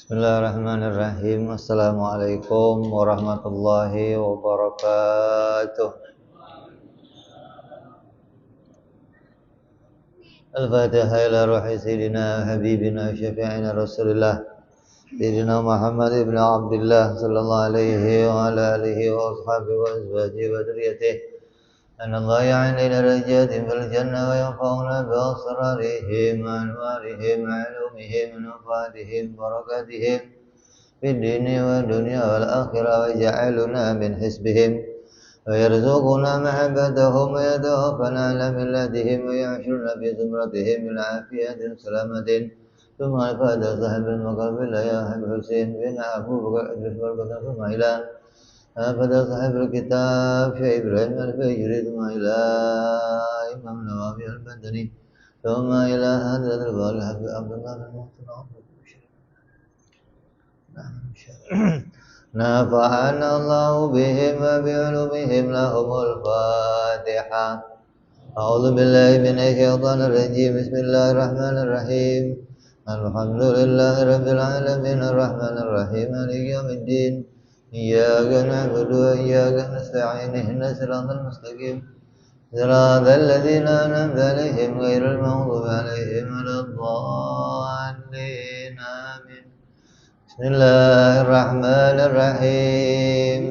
Bismillahirrahmanirrahim. Assalamualaikum warahmatullahi wabarakatuh. Al-Fatihah ila ruhi Sayyidina Habibina Syafi'ina Rasulullah Sayyidina Muhammad ibn Abdullah sallallahu alaihi wa ala alihi wa ashabihi wa azwajihi wa dhurriyyatihi أن الله يعين درجات في الجنة وينفعنا بأسرارهم وأنوارهم وعلومهم ونفاتهم وبركاتهم في الدين والدنيا والآخرة ويجعلنا من حزبهم ويرزقنا محبتهم ويتوفنا على ملتهم ويعشرنا في زمرتهم من عافية سلامة ثم الفاتح صاحب المقام يا أحب حسين بن أبو بكر إدريس والبكر ثم إلى فتى صاحب الكتاب شيخ إبراهيم الفجري ثم إلى إمام النووي البدري ثم إلى حضرة الباري حبيب عبد الله بن نفعنا الله بهم وبعلومهم لهم الفاتحة أعوذ بالله من الشيطان الرجيم بسم الله الرحمن الرحيم الحمد لله رب العالمين الرحمن الرحيم مالك يوم الدين إياك نعبد وإياك نستعين اهدنا الصراط المستقيم صراط الذين أنعمت عليهم غير المغضوب عليهم ولا الضالين آمين بسم الله الرحمن الرحيم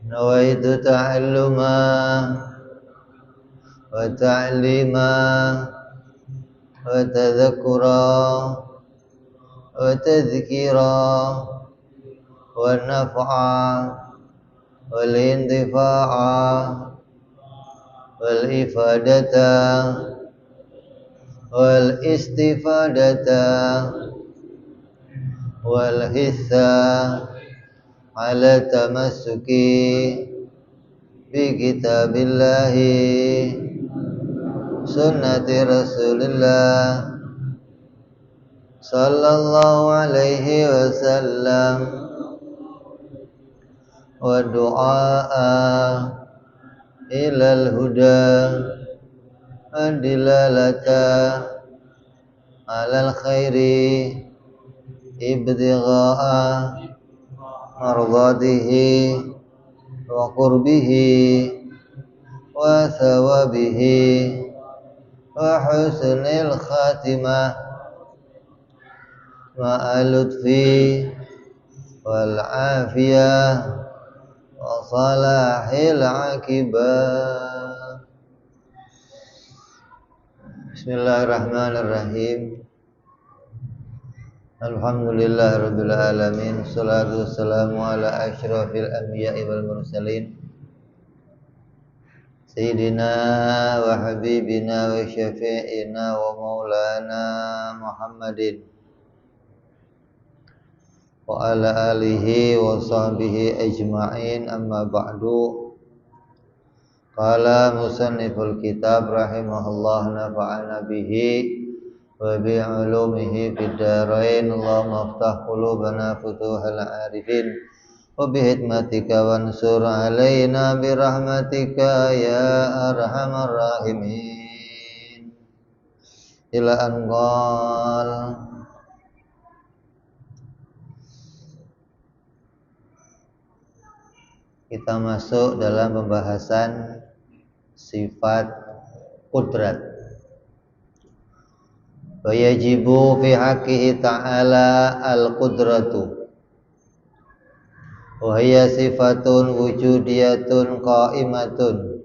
نويت تعلما وتعليما وتذكرا وتذكيرا والنفعا والانتفاعا والإفادة والاستفادة والحث على التمسك بكتاب الله سنة رسول الله صلى الله عليه وسلم ودعاء إلى الهدى الدلالة على الخير ابتغاء مرضاته وقربه وثوابه وحسن الخاتمة مع اللطف والعافية وصلاح العاقبة. Bismillahirrahmanirrahim. Alhamdulillahirabbil alamin. Wassalatu wassalamu ala asyrafil anbiya'i wal mursalin. Sayyidina wa habibina wa syafi'ina wa maulana Muhammadin wa ala alihi wa sahbihi ajma'in, amma ba'du. Qala musanniful kitab rahimahullah nafa'ana bihi wa bi'ulumihi fid dharain. Allahumma aftah qulubana futuhal arifin wa bihikmatika wansur alaina birahmatika ya arhamar rahimin. Ila anqal kita masuk dalam pembahasan sifat qudrat. Wa yajibu fi haqqihi ta'ala al-qudratu wa hiya sifatun wujudiyatun qa'imatun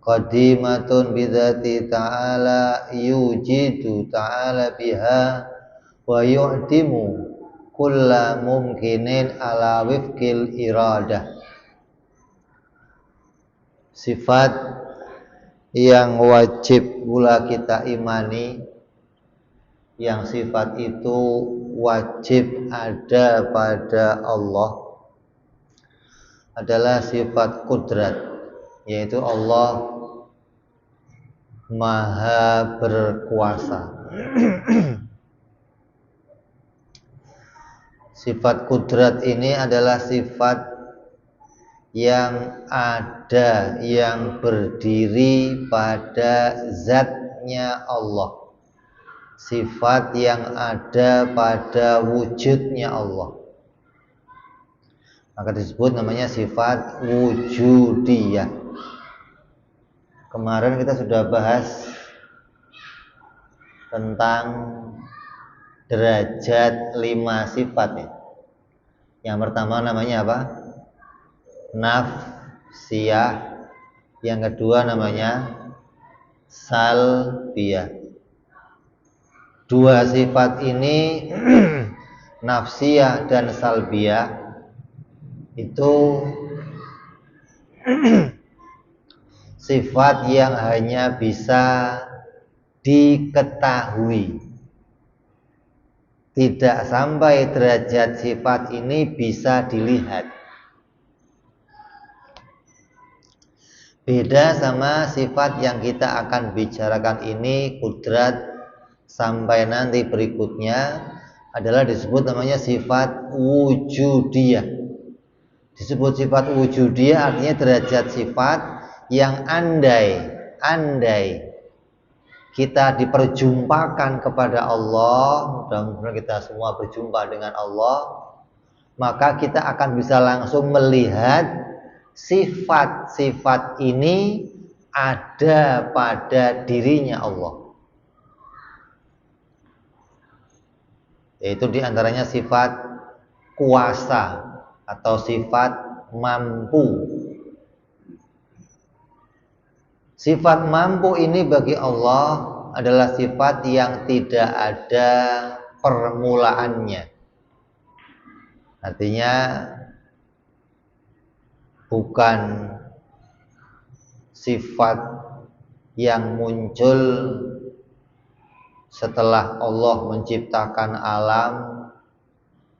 qadimatun bidzati ta'ala yujidu ta'ala biha wa yu'timu kulla mumkinin ala wifqil iradah. Sifat yang wajib pula kita imani, yang sifat itu wajib ada pada Allah, adalah sifat qudrat, yaitu Allah maha berkuasa. Sifat qudrat ini adalah sifat yang ada, yang berdiri pada zatnya Allah. sifat yang ada pada wujudnya Allah. Maka disebut namanya sifat wujudiyah. Kemarin kita sudah bahas tentang derajat 5 sifat ya. Yang pertama namanya apa? Nafsiyah. Yang kedua namanya salbiyah. Dua sifat ini nafsiyah dan salbiyah itu sifat yang hanya bisa diketahui. Tidak sampai derajat sifat ini bisa dilihat. Beda sama sifat yang kita akan bicarakan ini, kudrat, sampai nanti berikutnya adalah disebut namanya sifat wujudiyah. Disebut sifat wujudiyah artinya derajat sifat yang andai kita diperjumpakan kepada Allah, mudah-mudahan kita semua berjumpa dengan Allah, maka kita akan bisa langsung melihat sifat-sifat ini ada pada dirinya Allah. Yaitu diantaranya sifat kuasa atau sifat mampu. Sifat mampu ini bagi Allah adalah sifat yang tidak ada permulaannya. Artinya bukan sifat yang muncul setelah Allah menciptakan alam,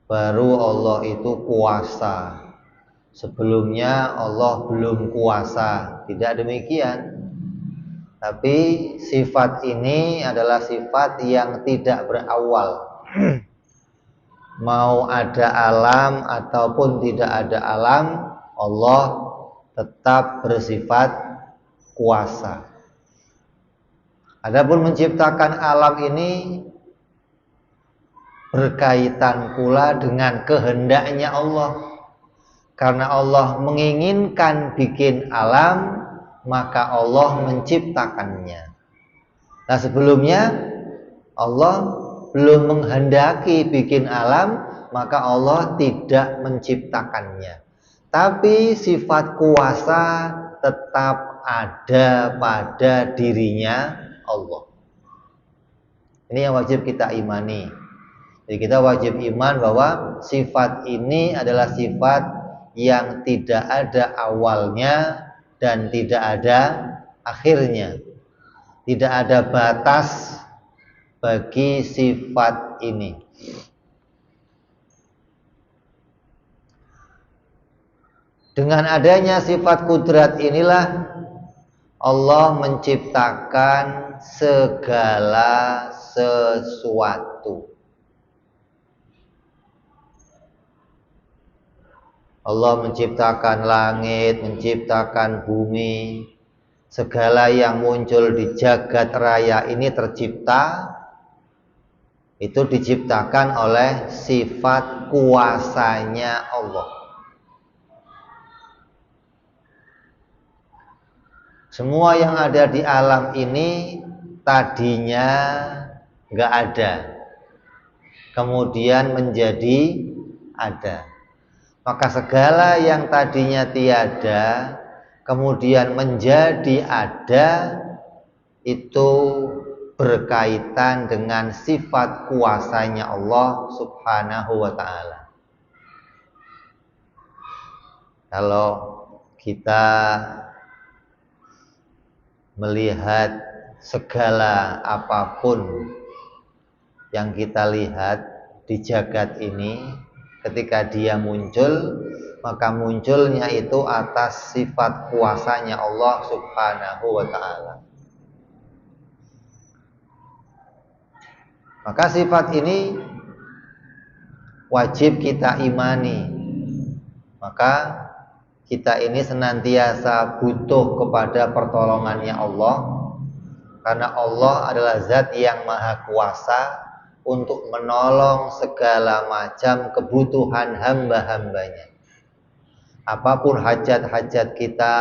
baru Allah itu kuasa. Sebelumnya Allah belum kuasa. Tidak demikian. Tapi sifat ini adalah sifat yang tidak berawal. Mau ada alam ataupun tidak ada alam, Allah tetap bersifat kuasa. Adapun menciptakan alam ini berkaitan pula dengan kehendaknya Allah. Karena Allah menginginkan bikin alam, maka Allah menciptakannya. Nah, sebelumnya Allah belum menghendaki bikin alam, maka Allah tidak menciptakannya. Tapi sifat kuasa tetap ada pada dirinya Allah. Ini yang wajib kita imani. Jadi kita wajib iman bahwa sifat ini adalah sifat yang tidak ada awalnya dan tidak ada akhirnya. Tidak ada batas bagi sifat ini. Dengan adanya sifat kudrat inilah Allah menciptakan segala sesuatu. Allah menciptakan langit, menciptakan bumi, segala yang muncul di jagat raya ini tercipta, itu diciptakan oleh sifat kuasanya Allah. Semua yang ada di alam ini tadinya nggak ada, kemudian menjadi ada. Maka segala yang tadinya tiada, kemudian menjadi ada, itu berkaitan dengan sifat kuasanya Allah Subhanahu wa ta'ala. Kalau kita melihat segala apapun yang kita lihat di jagat ini, ketika dia muncul, maka munculnya itu atas sifat kuasanya Allah Subhanahu wa ta'ala. Maka sifat ini wajib kita imani. Maka kita ini senantiasa butuh kepada pertolongannya Allah, Karena Allah adalah zat yang maha kuasa untuk menolong segala macam kebutuhan hamba-hambanya. Apapun hajat-hajat kita,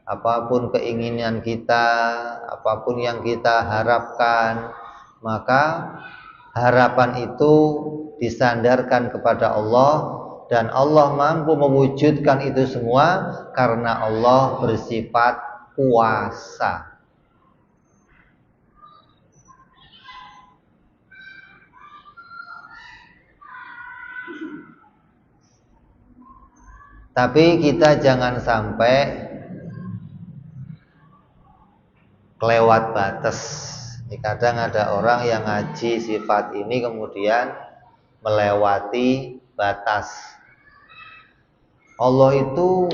apapun keinginan kita, apapun yang kita harapkan, maka harapan itu disandarkan kepada Allah, dan Allah mampu mewujudkan itu semua karena Allah bersifat kuasa. Tapi kita jangan sampai kelewat batas. Kadang ada orang yang ngaji sifat ini kemudian melewati batas. Allah itu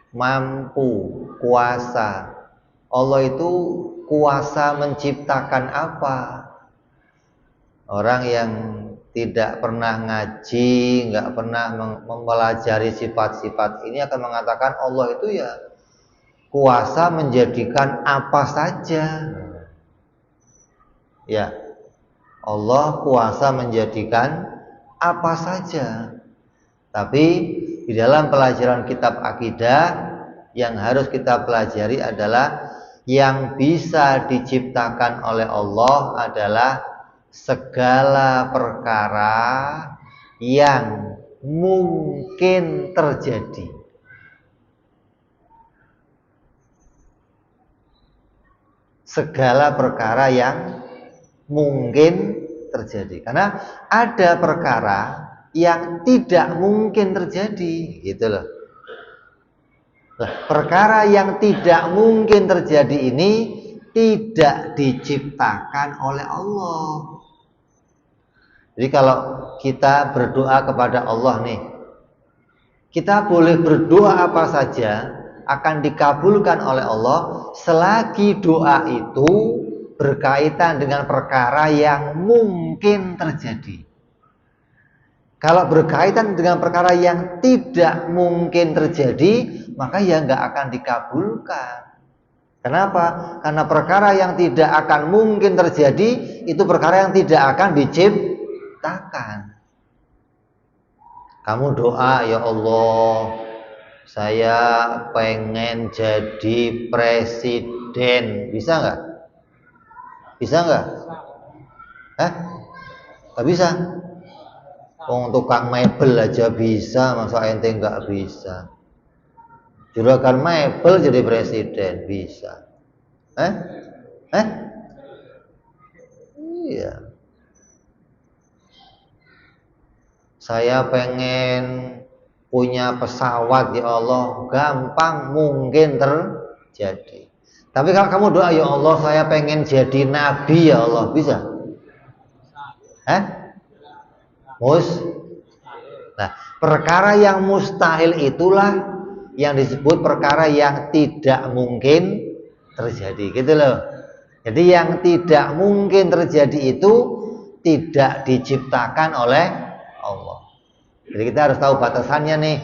mampu, kuasa. Allah itu kuasa menciptakan apa? Orang yang tidak pernah ngaji, nggak pernah mempelajari sifat-sifat ini akan mengatakan Allah itu ya kuasa menjadikan apa saja. Ya, Allah kuasa menjadikan apa saja. Tapi di dalam pelajaran kitab akidah yang harus kita pelajari adalah yang bisa diciptakan oleh Allah adalah segala perkara yang mungkin terjadi. Segala perkara yang mungkin terjadi. Karena ada perkara yang tidak mungkin terjadi, gitu loh. Perkara yang tidak mungkin terjadi ini tidak diciptakan oleh Allah. Jadi kalau kita berdoa kepada Allah nih, kita boleh berdoa apa saja akan dikabulkan oleh Allah selagi doa itu berkaitan dengan perkara yang mungkin terjadi. Kalau berkaitan dengan perkara yang tidak mungkin terjadi, maka ya nggak akan dikabulkan. Kenapa? Karena perkara yang tidak akan mungkin terjadi itu perkara yang tidak akan diciptakan. Kamu doa, ya Allah, saya pengen jadi presiden, bisa nggak? Bisa nggak? Nggak bisa. Tukang mebel aja bisa, masa ente nggak bisa? Juragan mebel jadi presiden bisa? Iya. Saya pengen punya pesawat, ya Allah, gampang, mungkin terjadi. Tapi kalau kamu doa, ya Allah, saya pengen jadi nabi, ya Allah, bisa? Nah, perkara yang mustahil itulah yang disebut perkara yang tidak mungkin terjadi, gitu loh. Jadi yang tidak mungkin terjadi itu tidak diciptakan oleh Allah. Jadi kita harus tahu batasannya nih.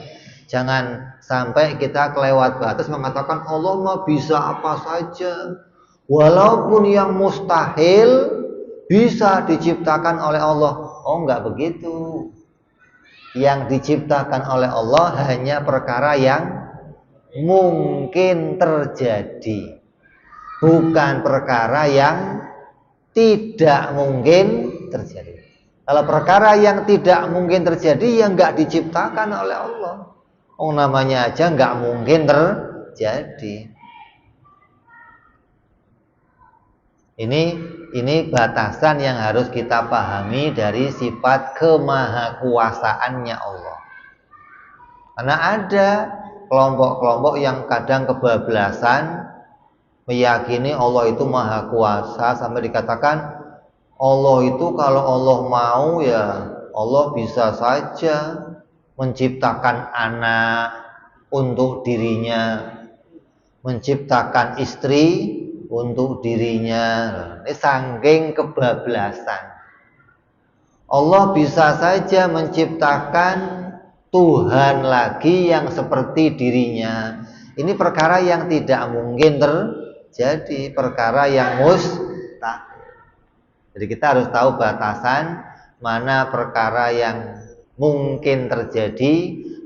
Jangan sampai kita kelewat batas mengatakan Allah mah bisa apa saja. Walaupun yang mustahil bisa diciptakan oleh Allah. Oh, enggak begitu. Yang diciptakan oleh Allah hanya perkara yang mungkin terjadi, bukan perkara yang tidak mungkin terjadi. Kalau perkara yang tidak mungkin terjadi, yang enggak diciptakan oleh Allah. Oh, namanya aja enggak mungkin terjadi. Ini batasan yang harus kita pahami dari sifat kemahakuasaannya Allah. Karena ada kelompok-kelompok yang kadang kebablasan meyakini Allah itu maha kuasa sampai dikatakan Allah itu kalau Allah mau ya Allah bisa saja menciptakan anak untuk dirinya, menciptakan istri untuk dirinya. Ini saking kebablasan. Allah bisa saja menciptakan Tuhan lagi yang seperti dirinya. Ini perkara yang tidak mungkin terjadi, perkara yang mustahil. Jadi kita harus tahu batasan mana perkara yang mungkin terjadi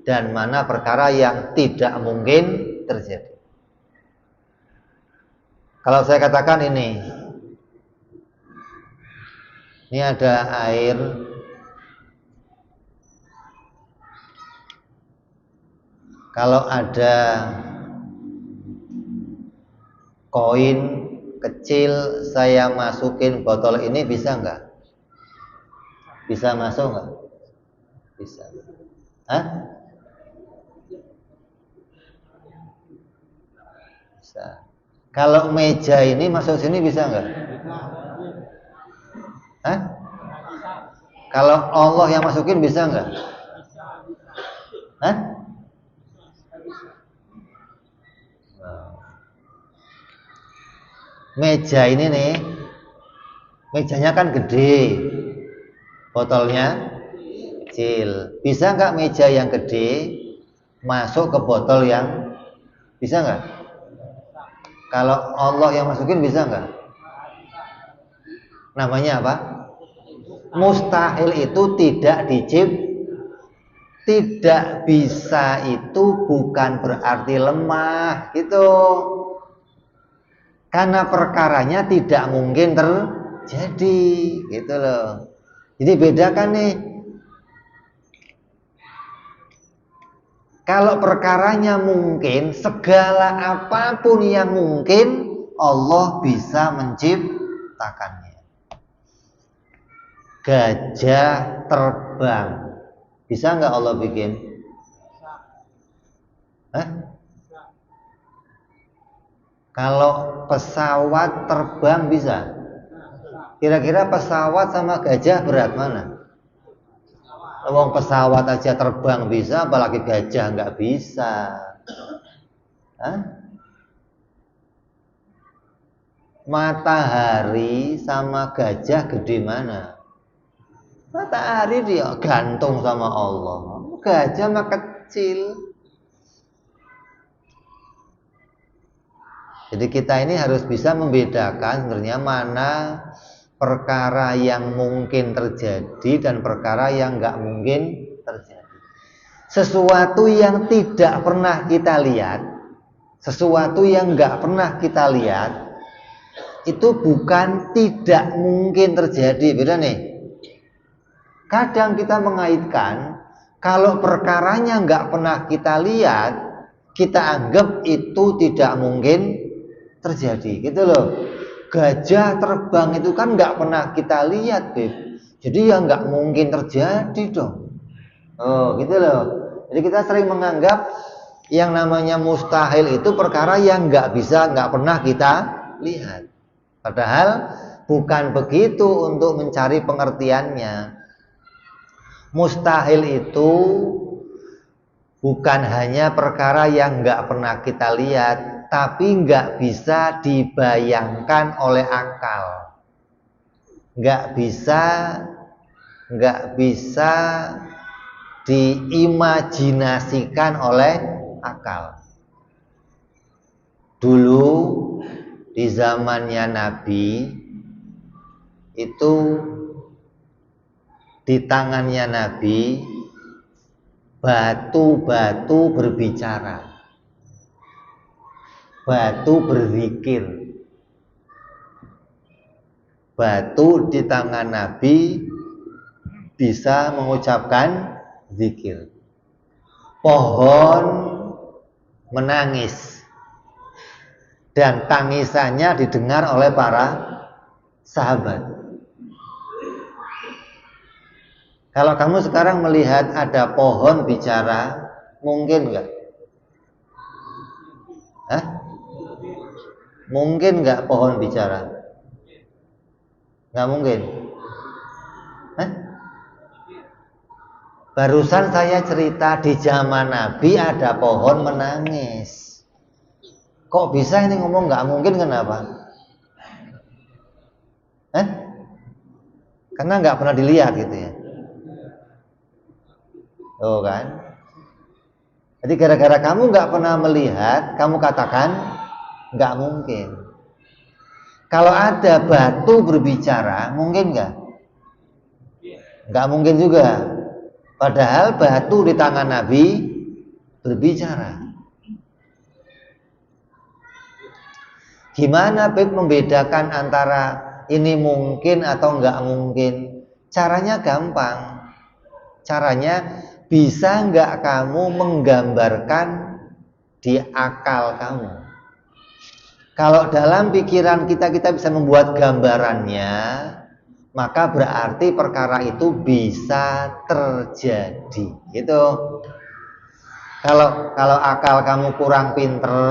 dan mana perkara yang tidak mungkin terjadi. Kalau saya katakan ini ada air, kalau ada koin kecil saya masukin botol ini bisa nggak? Bisa masuk nggak? Bisa. Hah? Bisa. Kalau meja ini masuk sini bisa nggak? Hah? Kalau Allah yang masukin bisa nggak? Hah? Meja ini nih, mejanya kan gede, botolnya kecil. Bisa nggak meja yang gede masuk ke botol yang, bisa nggak? Kalau Allah yang masukin bisa nggak? Namanya apa? Mustahil itu tidak tidak bisa itu bukan berarti lemah gitu. Karena perkaranya tidak mungkin terjadi gitu loh. Jadi bedakan nih. Kalau perkaranya mungkin, segala apapun yang mungkin Allah bisa menciptakannya. Gajah terbang, bisa nggak Allah bikin? Hah? Kalau pesawat terbang bisa? Kira-kira pesawat sama gajah berat mana? Wong pesawat aja terbang bisa, apalagi gajah nggak bisa. Hah? Matahari sama gajah gede mana? Matahari dia gantung sama Allah. Gajah mah kecil. Jadi kita ini harus bisa membedakan sebenarnya mana perkara yang mungkin terjadi dan perkara yang nggak mungkin terjadi. Sesuatu yang tidak pernah kita lihat, sesuatu yang nggak pernah kita lihat, itu bukan tidak mungkin terjadi. Beda nih. Kadang kita mengaitkan kalau perkaranya nggak pernah kita lihat, kita anggap itu tidak mungkin terjadi, gitu loh. Gajah terbang itu kan nggak pernah kita lihat, Beb. Jadi ya nggak mungkin terjadi dong. Oh, gitu loh. Jadi kita sering menganggap yang namanya mustahil itu perkara yang nggak pernah kita lihat. Padahal bukan begitu untuk mencari pengertiannya. Mustahil itu bukan hanya perkara yang nggak pernah kita lihat, tapi nggak bisa dibayangkan oleh akal, nggak bisa diimajinasikan oleh akal. Dulu di zamannya Nabi itu di tangannya Nabi batu-batu berbicara. Batu berzikir. Batu di tangan Nabi bisa mengucapkan zikir. Pohon menangis dan tangisannya didengar oleh para sahabat. Kalau kamu sekarang melihat ada pohon bicara, mungkin nggak? Hah? Mungkin nggak pohon bicara? Nggak mungkin. Hah? Barusan saya cerita di zaman Nabi ada pohon menangis. Kok bisa ini ngomong nggak mungkin, kenapa? Hah? Karena nggak pernah dilihat gitu ya. Oh kan? Jadi gara-gara kamu nggak pernah melihat, kamu katakan nggak mungkin. Kalau ada batu berbicara, mungkin nggak? Nggak mungkin juga. Padahal batu di tangan Nabi berbicara. Gimana Beb membedakan antara ini mungkin atau nggak mungkin? Caranya gampang. Caranya bisa nggak kamu menggambarkan di akal kamu? Kalau dalam pikiran kita bisa membuat gambarannya, maka berarti perkara itu bisa terjadi. Gitu. Kalau akal kamu kurang pinter,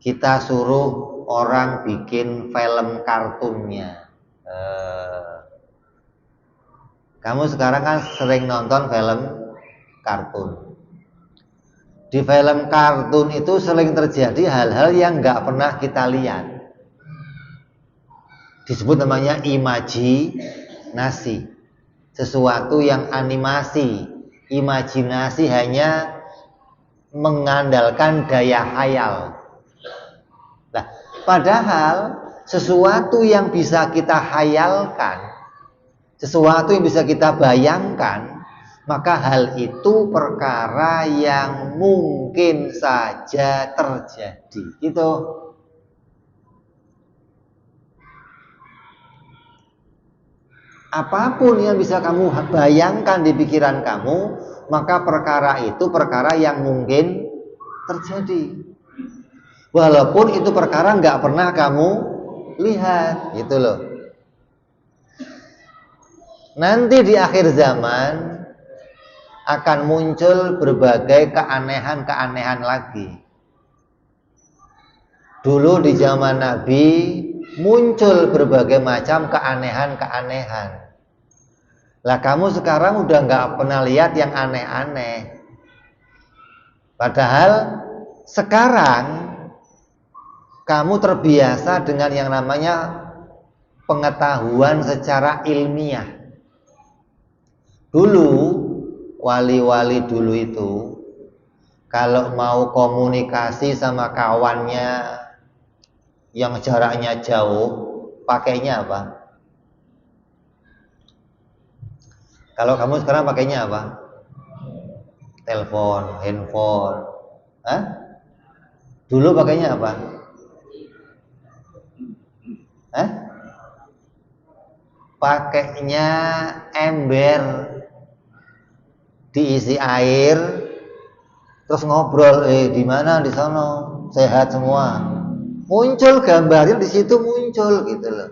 kita suruh orang bikin film kartunnya. Kamu sekarang kan sering nonton film kartun. Di film kartun itu sering terjadi hal-hal yang nggak pernah kita lihat. Disebut namanya imajinasi. Sesuatu yang animasi. Imajinasi hanya mengandalkan daya khayal. Nah, padahal sesuatu yang bisa kita khayalkan, sesuatu yang bisa kita bayangkan, maka hal itu perkara yang mungkin saja terjadi. Gitu. Apapun yang bisa kamu bayangkan di pikiran kamu, maka perkara itu perkara yang mungkin terjadi. Walaupun itu perkara nggak pernah kamu lihat, gitu loh. Nanti di akhir zaman akan muncul berbagai keanehan-keanehan lagi. Dulu di zaman Nabi muncul berbagai macam keanehan-keanehan. Lah kamu sekarang udah nggak pernah lihat yang aneh-aneh. Padahal sekarang kamu terbiasa dengan yang namanya pengetahuan secara ilmiah. Dulu, wali-wali dulu itu kalau mau komunikasi sama kawannya yang jaraknya jauh, pakainya apa? Kalau kamu sekarang pakainya apa? Telepon, handphone. Hah? Dulu pakainya apa? Hah? Pakainya ember, diisi air, terus ngobrol, di mana di sana, sehat semua. Muncul gambarnya di situ muncul gitu loh.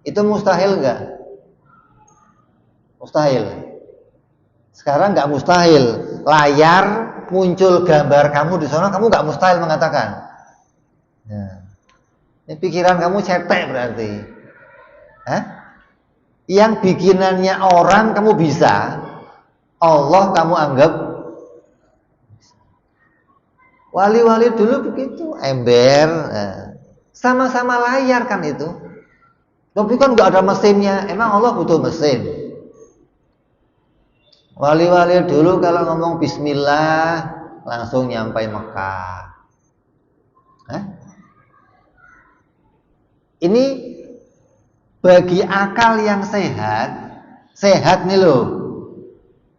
Itu mustahil nggak? Mustahil. Sekarang nggak mustahil. Layar muncul gambar kamu di sana, kamu nggak mustahil mengatakan. Nah, ini pikiran kamu cetek berarti. Hah? Yang bikinannya orang kamu bisa, Allah kamu anggap. Wali-wali dulu begitu, ember, sama-sama layar kan itu. Tapi kan nggak ada mesinnya. Emang Allah butuh mesin? Wali-wali dulu kalau ngomong Bismillah langsung nyampai Mekah. Hah? Ini bagi akal yang sehat nih loh.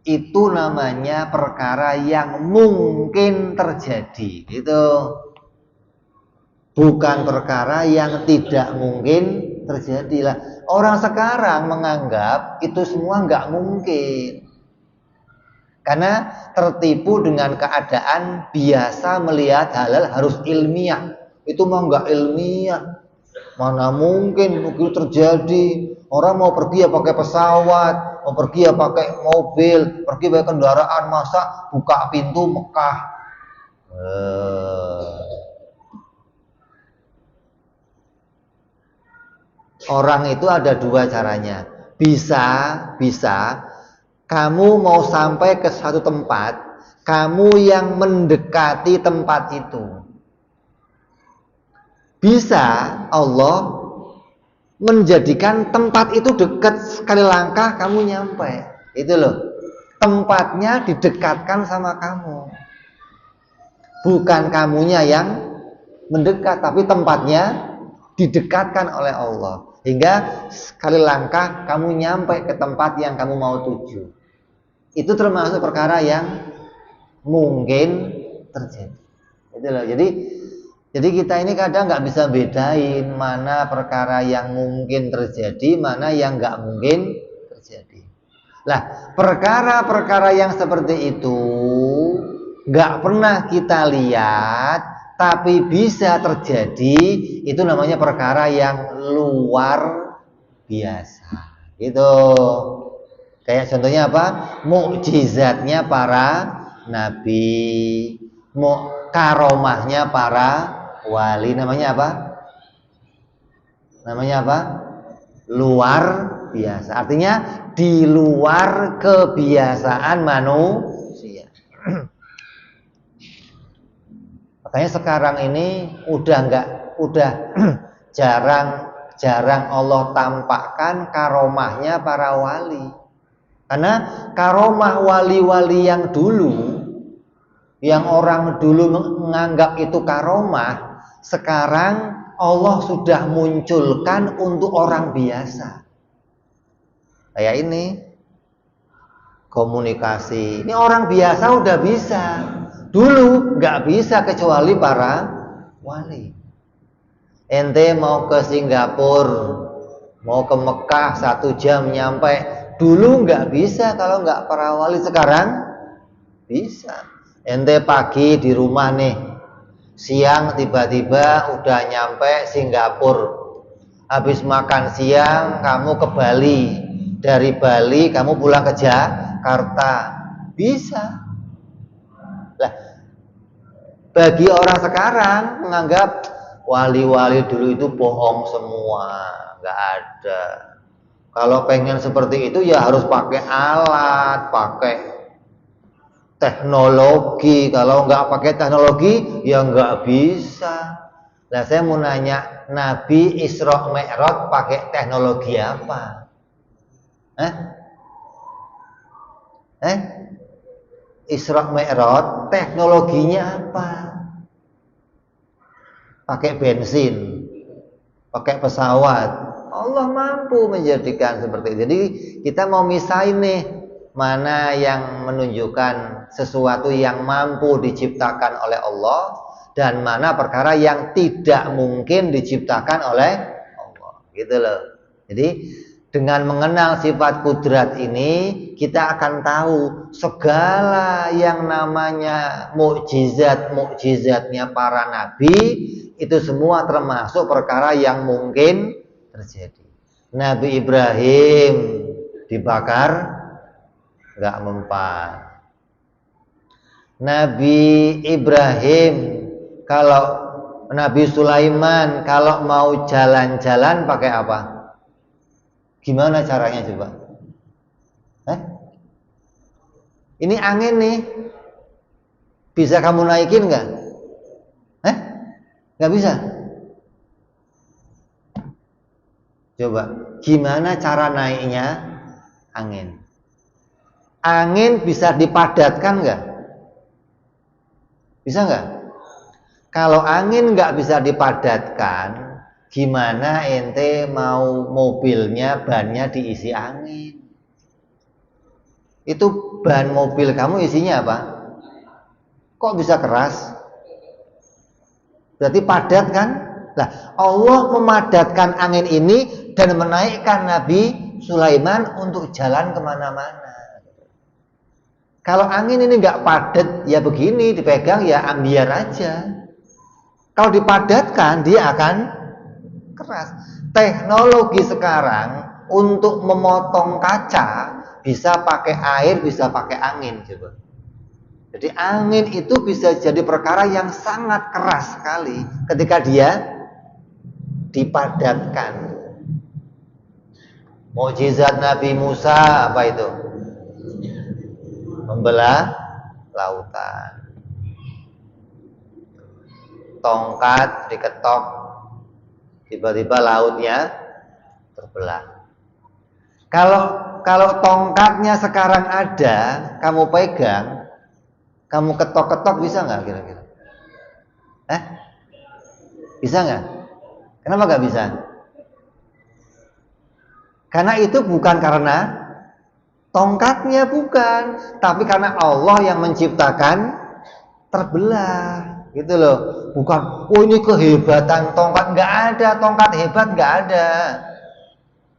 Itu namanya perkara yang mungkin terjadi. Itu bukan perkara yang tidak mungkin terjadi lah. Orang sekarang menganggap itu semua nggak mungkin. Karena tertipu dengan keadaan biasa melihat hal-hal harus ilmiah. Itu mah nggak ilmiah. Mana mungkin itu terjadi. Orang mau pergi ya pakai pesawat, mau pergi ya pakai mobil, pergi pakai kendaraan, masa buka pintu Mekah. Orang itu ada dua caranya. Bisa kamu mau sampai ke satu tempat, kamu yang mendekati tempat itu. Bisa Allah menjadikan tempat itu dekat, sekali langkah kamu nyampe. Itu loh. Tempatnya didekatkan sama kamu. Bukan kamunya yang mendekat, tapi tempatnya didekatkan oleh Allah. Hingga sekali langkah kamu nyampe ke tempat yang kamu mau tuju. Itu termasuk perkara yang mungkin terjadi. Itu loh. Jadi kita ini kadang nggak bisa bedain mana perkara yang mungkin terjadi, mana yang nggak mungkin terjadi. Lah, perkara-perkara yang seperti itu nggak pernah kita lihat, tapi bisa terjadi, itu namanya perkara yang luar biasa. Gitu. Kayak contohnya apa? Mukjizatnya para nabi, karomahnya para wali. Namanya apa? Namanya apa? Luar biasa. Artinya di luar kebiasaan manusia. Makanya sekarang ini udah jarang Allah tampakkan karomahnya para wali. Karena karomah wali-wali yang dulu, yang orang dulu menganggap itu karomah, sekarang Allah sudah munculkan untuk orang biasa. Kayak ini komunikasi, ini orang biasa udah bisa. Dulu nggak bisa kecuali para wali. Ente mau ke Singapura, mau ke Mekah 1 jam nyampe. Dulu nggak bisa kalau nggak para wali. Sekarang bisa. Ente pagi di rumah nih, siang tiba-tiba udah nyampe Singapura. Habis makan siang kamu ke Bali, dari Bali kamu pulang ke Jakarta. Bisa. Lah, bagi orang sekarang menganggap wali-wali dulu itu bohong semua, nggak ada. Kalau pengen seperti itu ya harus pakai alat, pakai teknologi. Kalau nggak pakai teknologi ya nggak bisa. Nah, saya mau nanya, Nabi Isra Mi'raj pakai teknologi apa? Isra Mi'raj teknologinya apa? Pakai bensin, pakai pesawat. Allah mampu menjadikan seperti itu. Jadi kita mau misahin nih, mana yang menunjukkan sesuatu yang mampu diciptakan oleh Allah, dan mana perkara yang tidak mungkin diciptakan oleh Allah. Gitu loh. Jadi dengan mengenal sifat kudrat ini, kita akan tahu segala yang namanya mukjizatnya para nabi, itu semua termasuk perkara yang mungkin terjadi. Nabi Ibrahim dibakar, nggak mempan. Nabi Ibrahim, kalau Nabi Sulaiman kalau mau jalan-jalan pakai apa? Gimana caranya coba? Ini angin nih, bisa kamu naikin nggak? Nggak bisa. Coba, gimana cara naiknya angin? Angin bisa dipadatkan nggak? Bisa nggak? Kalau angin nggak bisa dipadatkan, gimana ente mau mobilnya bannya diisi angin? Itu ban mobil kamu isinya apa? Kok bisa keras? Berarti padat kan? Nah, Allah memadatkan angin ini dan menaikkan Nabi Sulaiman untuk jalan kemana-mana. Kalau angin ini nggak padat, ya begini, dipegang ya ambiar aja. Kalau dipadatkan, dia akan keras. Teknologi sekarang untuk memotong kaca bisa pakai air, bisa pakai angin, coba. Jadi angin itu bisa jadi perkara yang sangat keras sekali ketika dia dipadatkan. Mukjizat Nabi Musa apa itu? Membelah lautan. Tongkat diketok, tiba-tiba lautnya terbelah. Kalau tongkatnya sekarang ada, kamu pegang, kamu ketok-ketok bisa nggak kira-kira? Bisa nggak? Kenapa nggak bisa? Karena itu bukan karena tongkatnya, bukan, tapi karena Allah yang menciptakan terbelah, gitu loh. Bukan, oh ini kehebatan tongkat, nggak ada, tongkat hebat nggak ada.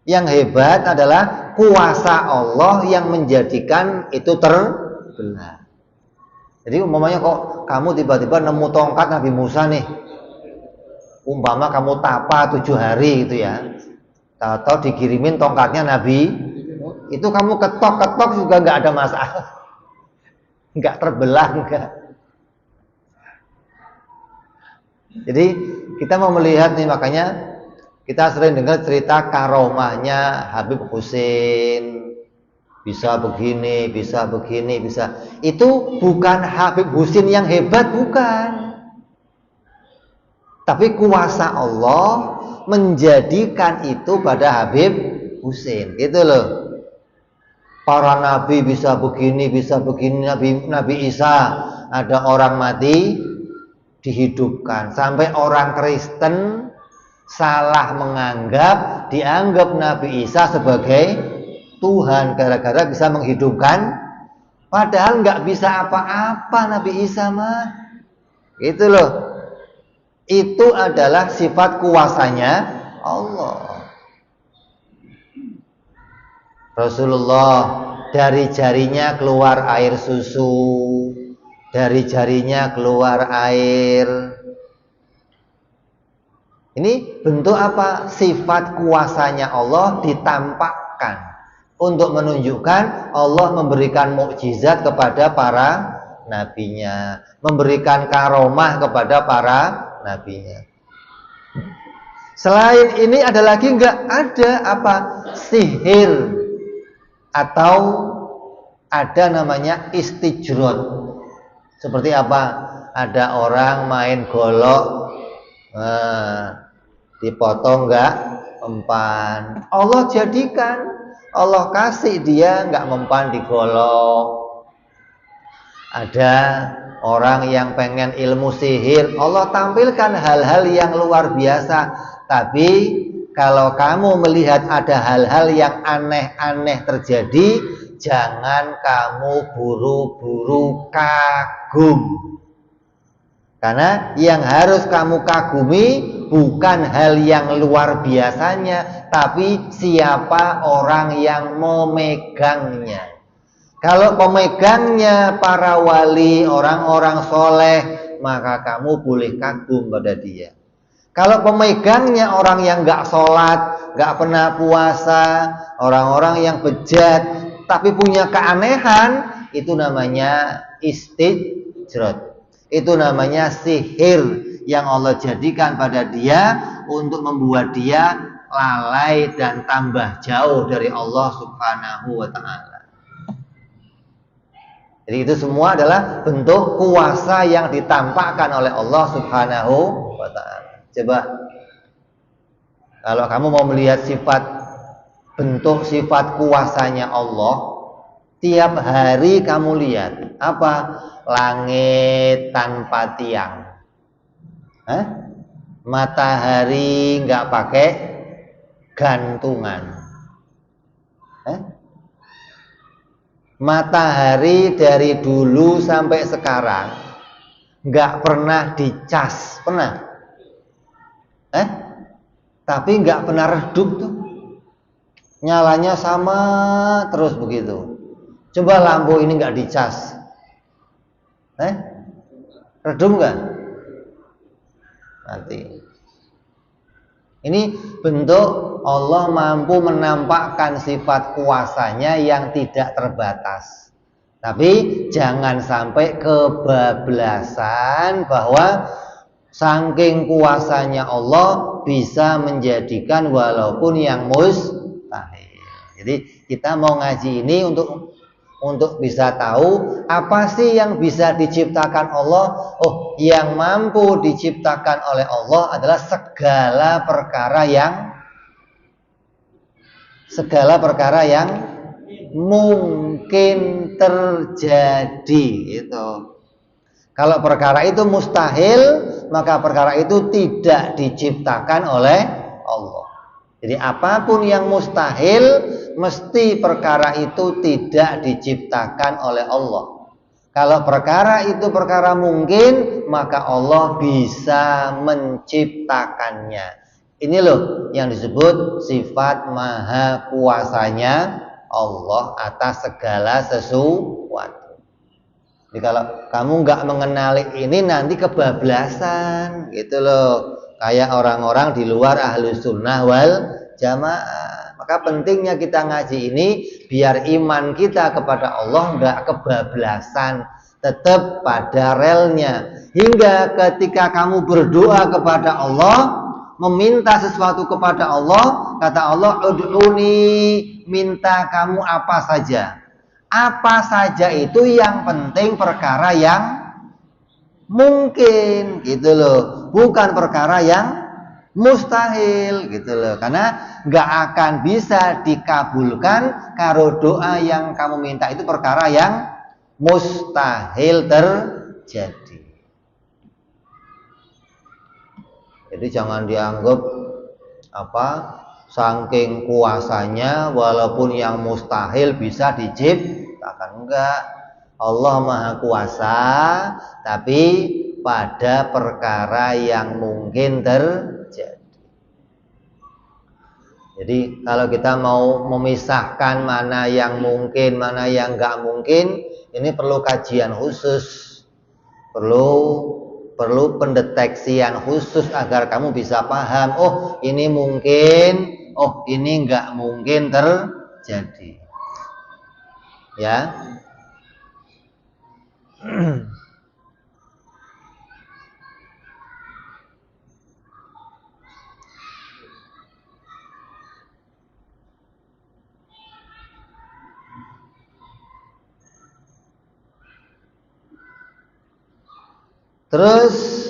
Yang hebat adalah kuasa Allah yang menjadikan itu terbelah. Jadi umpamanya kok kamu tiba-tiba nemu tongkat Nabi Musa nih, umpama kamu tapa 7 hari gitu ya, atau dikirimin tongkatnya Nabi, itu kamu ketok-ketok juga nggak ada masalah, nggak terbelah, nggak. Jadi kita mau melihat nih, makanya kita sering dengar cerita karomahnya Habib Husin, bisa begini, bisa begini, bisa. Itu bukan Habib Husin yang hebat, bukan. Tapi kuasa Allah menjadikan itu pada Habib Husin, gitu loh. Para nabi bisa begini, bisa begini. Nabi Isa, ada orang mati dihidupkan. Sampai orang Kristen salah dianggap Nabi Isa sebagai Tuhan gara-gara bisa menghidupkan, padahal nggak bisa apa-apa Nabi Isa mah. Itu loh. Itu adalah sifat kuasanya Allah. Rasulullah dari jarinya keluar air susu, dari jarinya keluar air. Ini bentuk apa? Sifat kuasanya Allah ditampakkan untuk menunjukkan Allah memberikan mukjizat kepada para nabinya, memberikan karomah kepada para nabinya. Selain ini ada lagi nggak? Ada apa? Sihir, atau ada namanya istijrot. Seperti apa? Ada orang main golok, dipotong nggak mempan. Allah jadikan, Allah kasih dia nggak mempan di golok. Ada orang yang pengen ilmu sihir, Allah tampilkan hal-hal yang luar biasa. Tapi kalau kamu melihat ada hal-hal yang aneh-aneh terjadi, jangan kamu buru-buru kagum. Karena yang harus kamu kagumi bukan hal yang luar biasanya, tapi siapa orang yang memegangnya. Kalau pemegangnya para wali, orang-orang soleh, maka kamu boleh kagum pada dia. Kalau pemegangnya orang yang nggak sholat, nggak pernah puasa, orang-orang yang bejat, tapi punya keanehan, itu namanya istijrot. Itu namanya sihir yang Allah jadikan pada dia untuk membuat dia lalai dan tambah jauh dari Allah Subhanahu wa ta'ala. Jadi itu semua adalah bentuk kuasa yang ditampakkan oleh Allah Subhanahu wa ta'ala. Coba kalau kamu mau melihat bentuk sifat kuasanya Allah, tiap hari kamu lihat apa? Langit tanpa tiang, matahari nggak pakai gantungan, matahari dari dulu sampai sekarang nggak pernah dicas, pernah? Tapi nggak pernah redup tuh, nyalanya sama terus begitu. Coba lampu ini nggak dicas, redup nggak? Mati. Ini bentuk Allah mampu menampakkan sifat kuasanya yang tidak terbatas. Tapi jangan sampai kebablasan bahwa saking kuasanya Allah bisa menjadikan walaupun yang mustahil. Jadi kita mau ngaji ini untuk bisa tahu apa sih yang bisa diciptakan Allah. Oh, yang mampu diciptakan oleh Allah adalah segala perkara yang mungkin terjadi gitu. Kalau perkara itu mustahil, maka perkara itu tidak diciptakan oleh Allah. Jadi apapun yang mustahil, mesti perkara itu tidak diciptakan oleh Allah. Kalau perkara itu perkara mungkin, maka Allah bisa menciptakannya. Ini loh yang disebut sifat maha kuasanya Allah atas segala sesuatu. Jadi kalau kamu nggak mengenali ini, nanti kebablasan gitu loh. Kayak orang-orang di luar ahlus sunnah wal jamaah. Maka pentingnya kita ngaji ini biar iman kita kepada Allah nggak kebablasan, tetap pada relnya. Hingga ketika kamu berdoa kepada Allah, meminta sesuatu kepada Allah, kata Allah, ud'uni, minta kamu apa saja. Apa saja itu yang penting perkara yang mungkin gitu loh, bukan perkara yang mustahil gitu loh. Karena nggak akan bisa dikabulkan kalau doa yang kamu minta itu perkara yang mustahil terjadi. Jadi jangan dianggap saking kuasanya walaupun yang mustahil bisa diciptakan. Enggak. Allah maha kuasa, tapi pada perkara yang mungkin terjadi. Jadi kalau kita mau memisahkan mana yang mungkin, mana yang enggak mungkin, ini perlu kajian khusus, perlu pendeteksian khusus agar kamu bisa paham, oh ini mungkin, oh ini enggak mungkin terjadi. Ya. Terus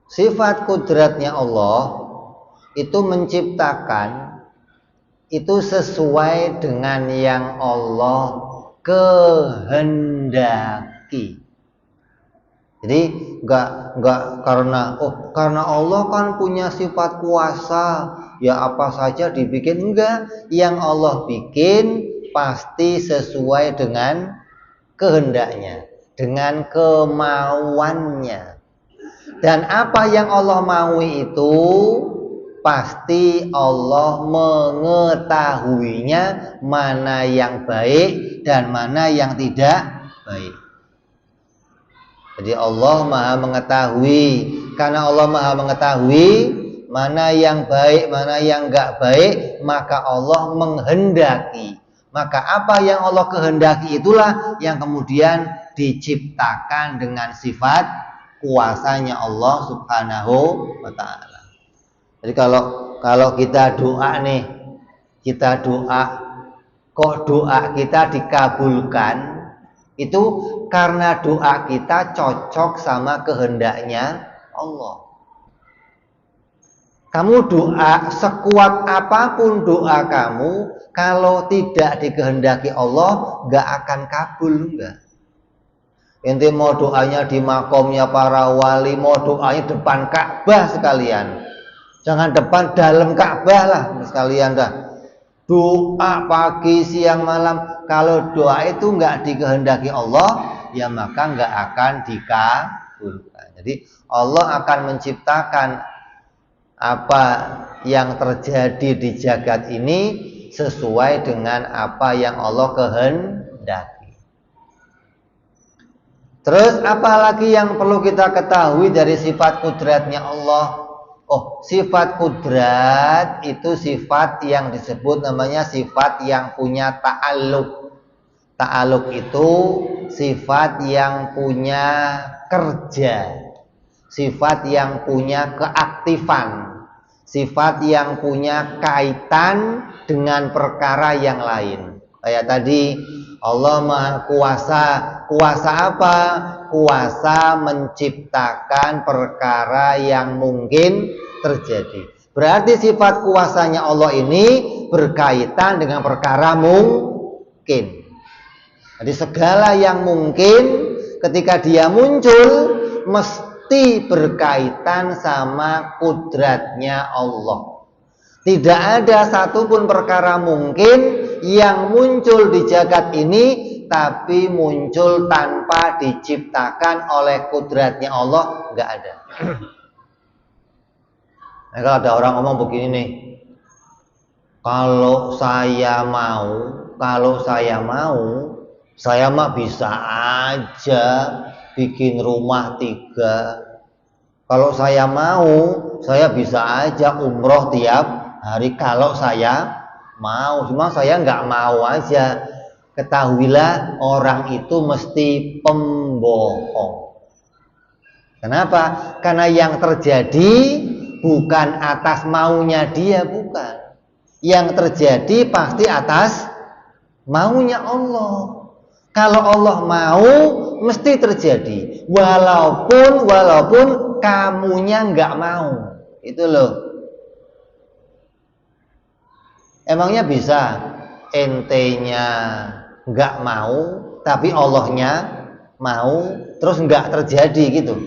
sifat kudratnya Allah itu menciptakan itu sesuai dengan yang Allah kehendaki. Jadi enggak karena Allah kan punya sifat kuasa, ya apa saja dibikin. Enggak, yang Allah bikin pasti sesuai dengan kehendaknya, dengan kemauannya. Dan apa yang Allah maui itu pasti Allah mengetahuinya, mana yang baik dan mana yang tidak baik. Jadi Allah maha mengetahui. Karena Allah maha mengetahui mana yang baik, mana yang enggak baik, maka Allah menghendaki. Maka apa yang Allah kehendaki itulah yang kemudian diciptakan dengan sifat kuasanya Allah Subhanahu wa ta'ala. Jadi kalau kita doa nih, kita doa, kok doa kita dikabulkan, itu karena doa kita cocok sama kehendaknya Allah. Kamu doa sekuat apapun doa kamu, kalau tidak dikehendaki Allah, gak akan kabul, enggak. Ente mau doanya di makomnya para wali, mau doanya depan Ka'bah sekalian. Jangan depan, dalam Ka'bah lah sekalian dah. Doa pagi, siang, malam, kalau doa itu enggak dikehendaki Allah, ya maka enggak akan dikabulkan. Jadi Allah akan menciptakan apa yang terjadi di jagat ini sesuai dengan apa yang Allah kehendaki. Terus apalagi yang perlu kita ketahui dari sifat kudratnya Allah? Oh, sifat kudrat itu sifat yang disebut namanya sifat yang punya ta'alluq. Ta'alluq itu sifat yang punya kerja, sifat yang punya keaktifan, sifat yang punya kaitan dengan perkara yang lain. Kayak tadi Allah Maha Kuasa. Kuasa apa? Kuasa menciptakan perkara yang mungkin terjadi. Berarti sifat kuasanya Allah ini berkaitan dengan perkara mungkin. Jadi segala yang mungkin ketika dia muncul mesti berkaitan sama kudratnya Allah. Tidak ada satupun perkara mungkin yang muncul di jagat ini tapi muncul tanpa diciptakan oleh kudratnya Allah, nggak ada. Nah, kalau ada orang ngomong begini nih, kalau saya mau, saya mah bisa aja bikin rumah 3. Kalau saya mau, saya bisa aja umroh tiap hari kalau saya mau. Cuma saya nggak mau aja. Ketahuilah orang itu mesti pembohong. Kenapa? Karena yang terjadi bukan atas maunya dia, bukan. Yang terjadi pasti atas maunya Allah. Kalau Allah mau, mesti terjadi. Walaupun kamunya nggak mau. Itu loh. Emangnya bisa ente-nya nggak mau, tapi Allahnya mau, terus nggak terjadi gitu?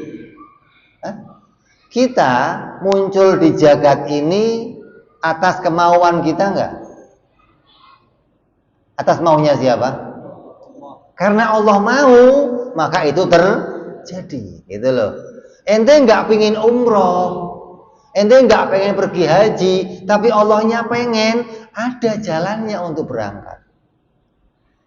Kita muncul di jagat ini atas kemauan kita nggak? Atas maunya siapa? Karena Allah mau, maka itu terjadi. Gitu loh. Ente nggak pengen umroh, ente nggak pengen pergi haji, tapi Allahnya pengen, ada jalannya untuk berangkat.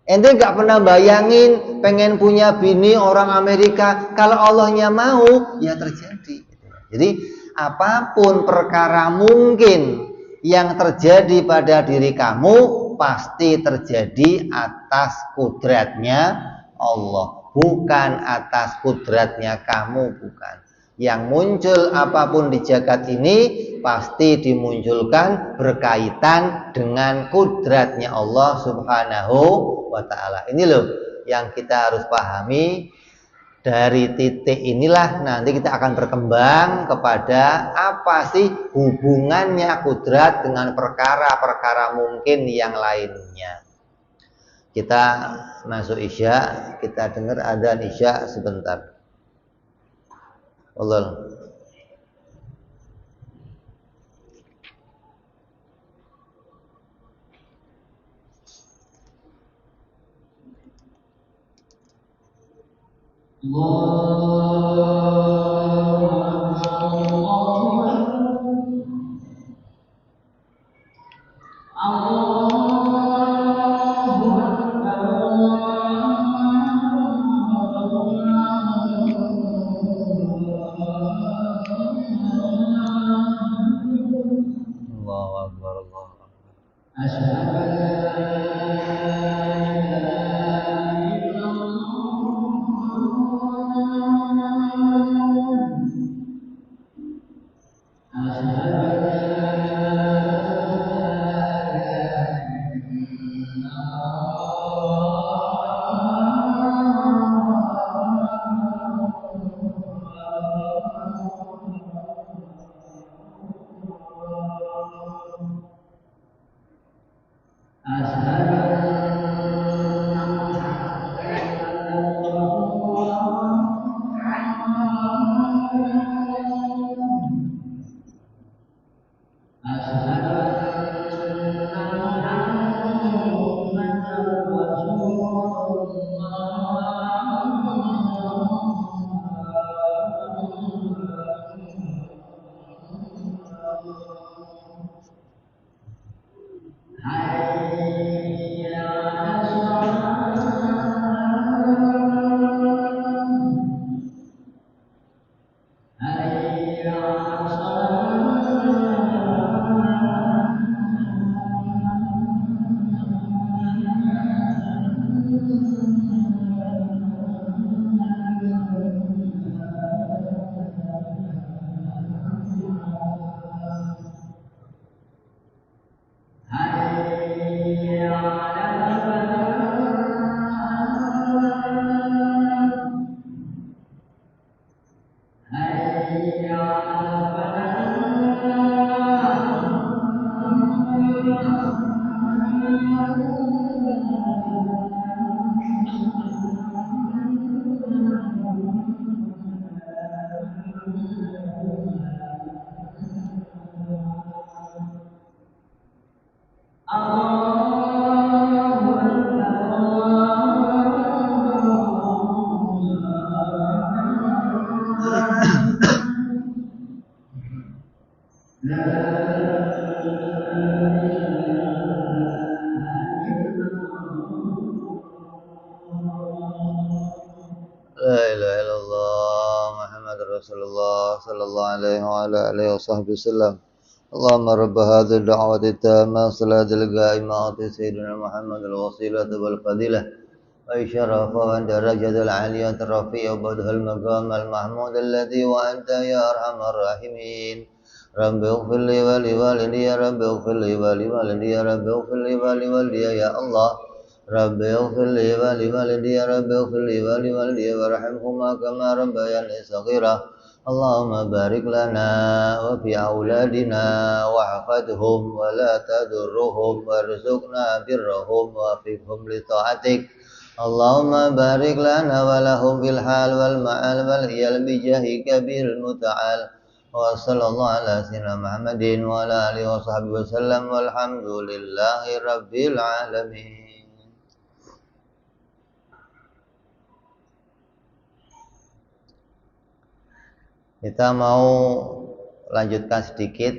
Ente nggak pernah bayangin pengen punya bini orang Amerika, kalau Allahnya mau, ya terjadi. Jadi apapun perkara mungkin yang terjadi pada diri kamu pasti terjadi atas kudratnya Allah, bukan atas kudratnya kamu, bukan. Yang muncul apapun di jagat ini pasti dimunculkan berkaitan dengan kudratnya Allah Subhanahu wa ta'ala. Ini loh yang kita harus pahami. Dari titik inilah nanti kita akan berkembang kepada apa sih hubungannya kudrat dengan perkara-perkara mungkin yang lainnya. Kita masuk Isya, kita dengar adzan Isya sebentar. Allah. ilaha illallah Muhammadur Rasulullah sallallahu alaihi wa ala alihi wasallam. Allahumma rabb hadhihi ad-da'wati at-tammah salatil qa'imah sayyidina Muhammadul wasilah wal fadilah wa syarafa wa darajatul 'aliyah rafi'a wa badhal maqam al-mahmud alladhi wa anta ya arhamar rahimin. Rabbi ighfir li wa li walidayya rabbi ighfir li wa li walidayya rabbi ighfir li wa li walidayya ya Allah. Rabbi ighfir li wa li walidayya rabbi ighfir li wa li walidayya warhamhuma kama rabbayani shaghira. Allahumma barik lana wa fi auladina wa hafadhum wa la tadurruhum warzuqna birrahum wa fiqhum li ta'atik. Allahumma barik lana wa lahum fil hal wal ma'al wal iyal bi jahi kabiril muta'al. Wa sallallahu ala sayyidina Muhammadin wa ala alihi wa sahbihi wa sallam walhamdulillahi rabbil alamin. Kita mau lanjutkan sedikit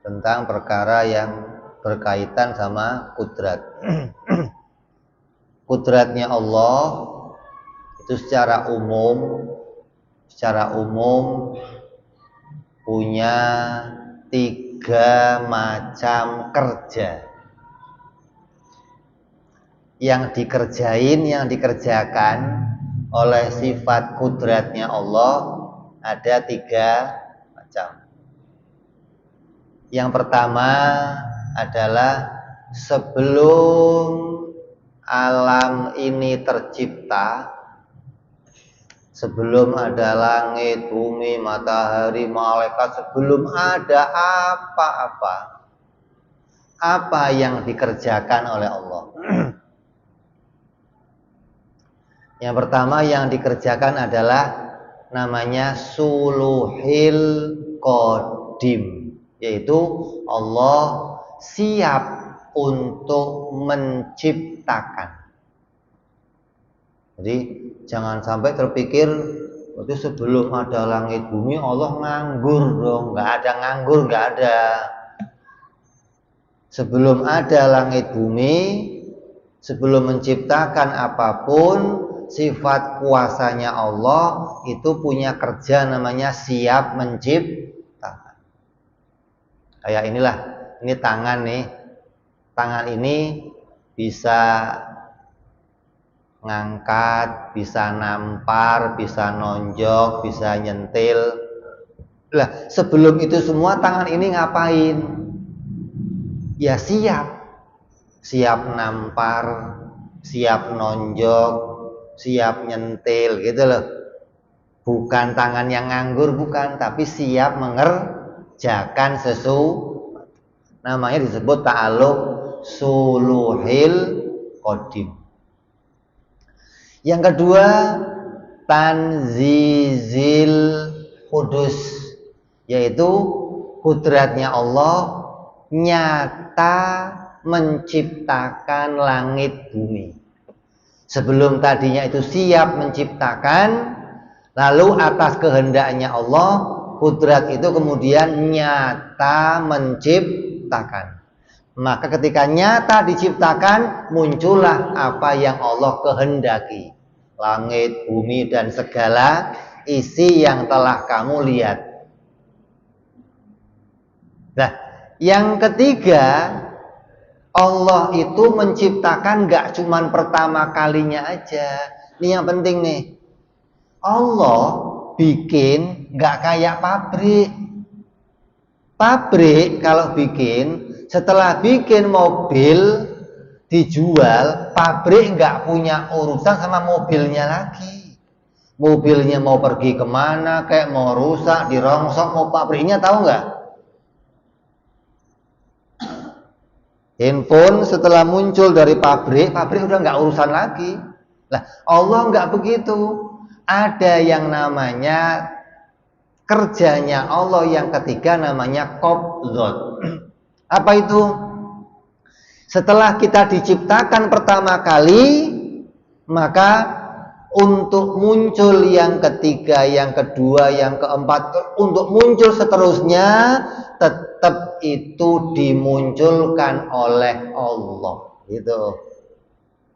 tentang perkara yang berkaitan sama kudrat. Kudratnya Allah itu secara umum punya 3 macam kerja. Yang dikerjakan oleh sifat kudratnya Allah ada 3 macam. Yang pertama adalah sebelum alam ini tercipta, sebelum ada langit, bumi, matahari, malaikat, sebelum ada apa-apa, apa yang dikerjakan oleh Allah? Yang pertama yang dikerjakan adalah namanya suluhil qadim, yaitu Allah siap untuk menciptakan. Jadi jangan sampai terpikir itu sebelum ada langit bumi Allah nganggur dong. Nggak ada nganggur, nggak ada. Sebelum ada langit bumi, sebelum menciptakan apapun, sifat kuasanya Allah itu punya kerja namanya siap menciptakan. Kayak inilah, ini tangan nih. Tangan ini bisa ngangkat, bisa nampar, bisa nonjok, bisa nyentil. Lah, sebelum itu semua tangan ini ngapain? Ya siap nampar, siap nonjok, siap nyentil gitu loh. Bukan tangan yang nganggur, bukan, tapi siap mengerjakan sesuatu. Namanya disebut ta'alluq suluhil qadim. Yang kedua, tanzizil qudus, yaitu kudratnya Allah nyata menciptakan langit bumi. Sebelum tadinya itu siap menciptakan, lalu atas kehendaknya Allah, kudrat itu kemudian nyata menciptakan. Maka ketika nyata diciptakan, muncullah apa yang Allah kehendaki. Langit, bumi, dan segala isi yang telah kamu lihat. Nah, yang ketiga, Allah itu menciptakan gak cuman pertama kalinya aja. Ini yang penting nih. Allah bikin gak kayak pabrik. Pabrik kalau bikin, setelah bikin mobil dijual, pabrik gak punya urusan sama mobilnya lagi. Mobilnya mau pergi kemana, kayak mau rusak, dirongsok, mau pabriknya tahu gak? Handphone setelah muncul dari pabrik udah nggak urusan lagi. Lah, Allah nggak begitu. Ada yang namanya kerjanya Allah yang ketiga namanya qabdhah. Apa itu? Setelah kita diciptakan pertama kali, maka untuk muncul yang ketiga, yang kedua, yang keempat, untuk muncul seterusnya tetap itu dimunculkan oleh Allah, gitu.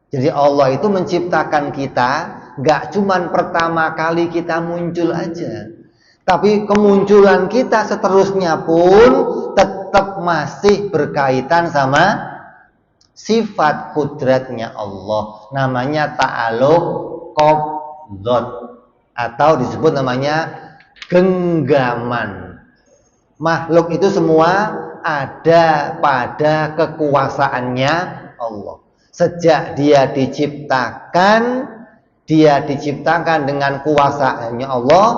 Jadi Allah itu menciptakan kita, nggak cuman pertama kali kita muncul aja, tapi kemunculan kita seterusnya pun tetap masih berkaitan sama sifat kudratnya Allah. Namanya ta'alluq qabdhat atau disebut namanya genggaman. Makhluk itu semua ada pada kekuasaannya Allah. Sejak dia diciptakan dengan kuasaannya Allah.